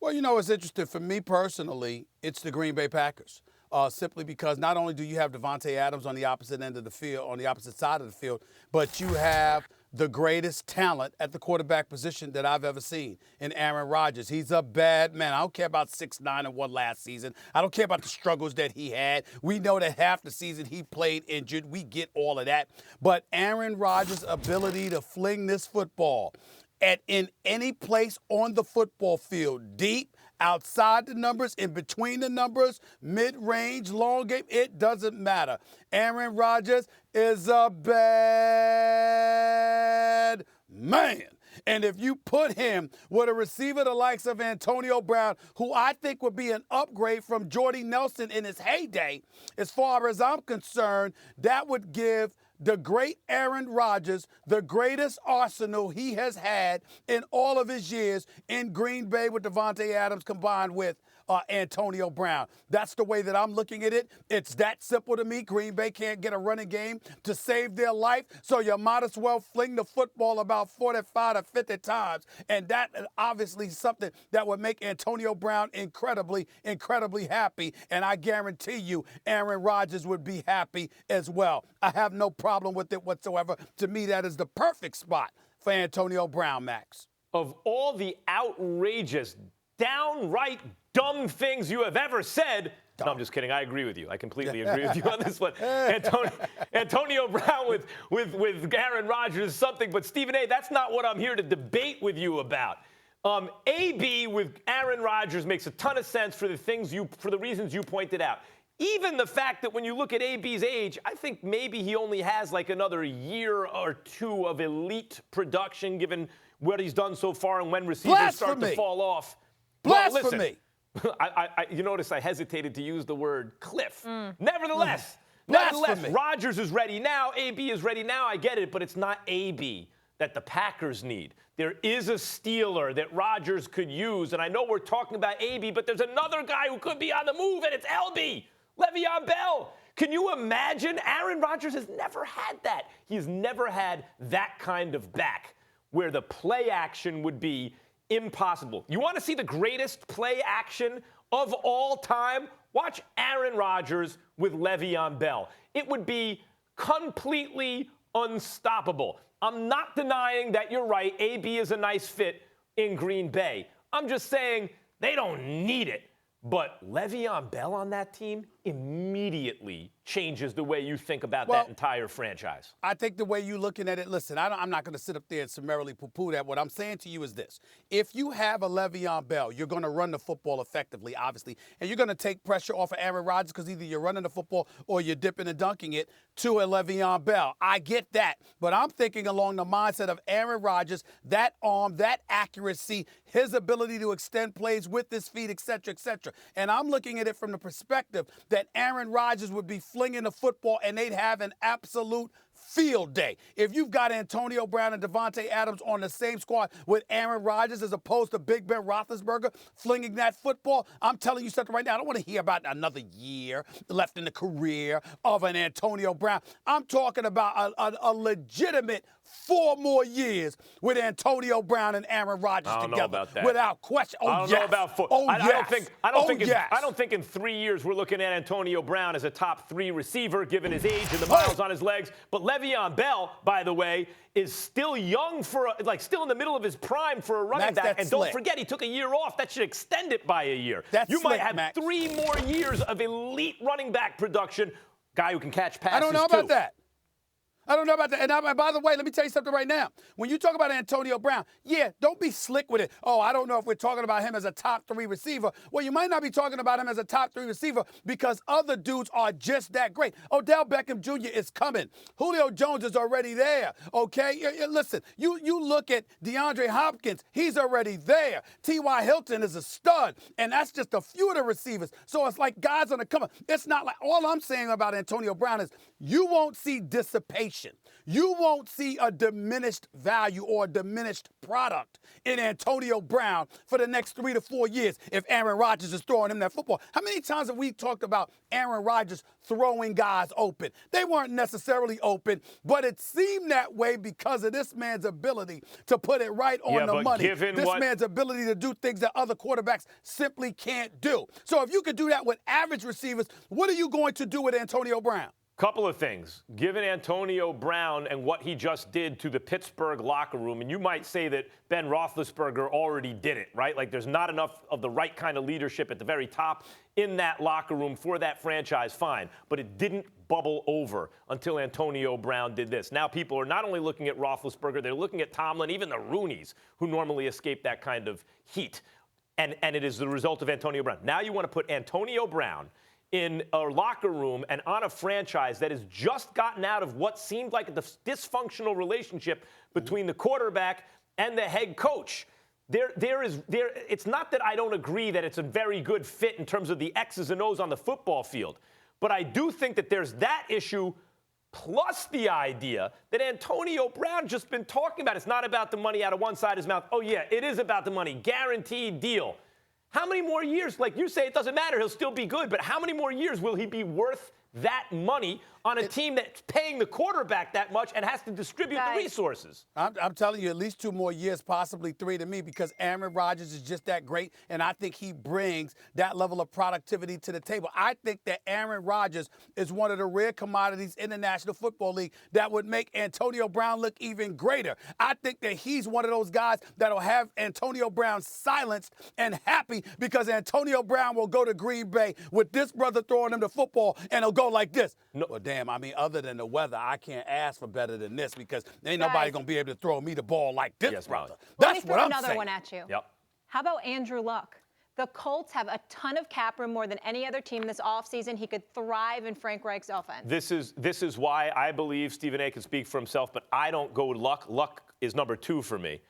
Well, it's interesting. For me personally, it's the Green Bay Packers. Simply because not only do you have Devontae Adams on the opposite end of the field, on the opposite side of the field, but you have the greatest talent at the quarterback position that I've ever seen in Aaron Rodgers. He's a bad man. I don't care about 6'9" and 1 last season. I don't care about the struggles that he had. We know that half the season he played injured. We get all of that. But Aaron Rodgers' ability to fling this football in any place on the football field, deep, outside the numbers, in between the numbers, mid-range, long game, it doesn't matter. Aaron Rodgers is a bad man. And if you put him with a receiver the likes of Antonio Brown, who I think would be an upgrade from Jordy Nelson in his heyday, as far as I'm concerned, that would give the great Aaron Rodgers the greatest arsenal he has had in all of his years in Green Bay with Devontae Adams combined with Antonio Brown. That's the way that I'm looking at it. It's that simple to me. Green Bay can't get a running game to save their life, so you might as well fling the football about 45 to 50 times. And that is obviously something that would make Antonio Brown incredibly, incredibly happy. And I guarantee you Aaron Rodgers would be happy as well. I have no problem with it whatsoever. To me, that is the perfect spot for Antonio Brown, Max. Of all the outrageous, downright dumb things you have ever said. No, I'm just kidding. I agree with you. I completely agree with you on this one. Antonio Brown with Aaron Rodgers is something, but Stephen A., that's not what I'm here to debate with you about. AB with Aaron Rodgers makes a ton of sense for the reasons you pointed out. Even the fact that when you look at AB's age, I think maybe he only has like another year or two of elite production given what he's done so far and when receivers start to fall off. Blasphemy. Well, you notice I hesitated to use the word cliff. Nevertheless, Rodgers is ready now. AB is ready now. I get it, but it's not AB that the Packers need. There is a Steeler that Rodgers could use, and I know we're talking about AB, but there's another guy who could be on the move, and it's LB, Le'Veon Bell. Can you imagine? Aaron Rodgers has never had that. He's never had that kind of back where the play action would be impossible. You want to see the greatest play action of all time? Watch Aaron Rodgers with Le'Veon Bell. It would be completely unstoppable. I'm not denying that you're right. AB is a nice fit in Green Bay. I'm just saying they don't need it. But Le'Veon Bell on that team immediately changes the way you think about that entire franchise. I think the way you're looking at it, listen, I'm not going to sit up there and summarily poo-poo that. What I'm saying to you is this. If you have a Le'Veon Bell, you're going to run the football effectively, obviously, and you're going to take pressure off of Aaron Rodgers because either you're running the football or you're dipping and dunking it to a Le'Veon Bell. I get that, but I'm thinking along the mindset of Aaron Rodgers, that arm, that accuracy, his ability to extend plays with his feet, et cetera, et cetera. And I'm looking at it from the perspective that Aaron Rodgers would be flinging the football and they'd have an absolute field day. If you've got Antonio Brown and Devontae Adams on the same squad with Aaron Rodgers as opposed to Big Ben Roethlisberger flinging that football, I'm telling you something right now. I don't want to hear about another year left in the career of an Antonio Brown. I'm talking about a legitimate 4 more years with Antonio Brown and Aaron Rodgers together. I don't know about that. Without question. I don't know about four. Oh, I yes. I don't think in 3 years we're looking at Antonio Brown as a top 3 receiver given his age and the miles on his legs. But Le'Veon Bell, by the way, is still young still in the middle of his prime for a running back. And don't forget, he took a year off. That should extend it by a year. You might have 3 more years of elite running back production. Guy who can catch passes, I don't know about that. I don't know about that. And by the way, let me tell you something right now. When you talk about Antonio Brown, don't be slick with it. Oh, I don't know if we're talking about him as a top 3 receiver. Well, you might not be talking about him as a top 3 receiver because other dudes are just that great. Odell Beckham Jr. is coming. Julio Jones is already there, okay? Listen, you look at DeAndre Hopkins. He's already there. T.Y. Hilton is a stud, and that's just a few of the receivers. So it's like guys on the come up. It's not like all I'm saying about Antonio Brown is you won't see dissipation organization, you won't see a diminished value or a diminished product in Antonio Brown for the next 3 to 4 years if Aaron Rodgers is throwing him that football. How many times have we talked about Aaron Rodgers throwing guys open? They weren't necessarily open, but it seemed that way because of this man's ability to put it right on the money. This man's ability to do things that other quarterbacks simply can't do. So if you could do that with average receivers, what are you going to do with Antonio Brown? Couple of things. Given Antonio Brown and what he just did to the Pittsburgh locker room, and you might say that Ben Roethlisberger already did it, right? Like there's not enough of the right kind of leadership at the very top in that locker room for that franchise, fine. But it didn't bubble over until Antonio Brown did this. Now people are not only looking at Roethlisberger, they're looking at Tomlin, even the Rooneys, who normally escape that kind of heat. And it is the result of Antonio Brown. Now you want to put Antonio Brown in a locker room and on a franchise that has just gotten out of what seemed like a dysfunctional relationship between the quarterback and the head coach. It's not that I don't agree that it's a very good fit in terms of the X's and O's on the football field, but I do think that there's that issue plus the idea that Antonio Brown just been talking about. It's not about the money out of one side of his mouth. Oh, yeah, it is about the money. Guaranteed deal. How many more years? Like you say, it doesn't matter. He'll still be good. But how many more years will he be worth that money on a team that's paying the quarterback that much and has to distribute the resources? I'm telling you, at least 2 more years, possibly 3 to me, because Aaron Rodgers is just that great, and I think he brings that level of productivity to the table. I think that Aaron Rodgers is one of the rare commodities in the National Football League that would make Antonio Brown look even greater. I think that he's one of those guys that'll have Antonio Brown silenced and happy because Antonio Brown will go to Green Bay with this brother throwing him the football, and he'll go like this. No, well, damn, I mean, other than the weather, I can't ask for better than this because ain't nobody going to be able to throw me the ball like this, brother. That's what I'm saying. Let me throw another one at you. Yep. How about Andrew Luck? The Colts have a ton of cap room, more than any other team this offseason. He could thrive in Frank Reich's offense. This is why I believe Stephen A. can speak for himself, but I don't go with Luck. Luck is number 2 for me.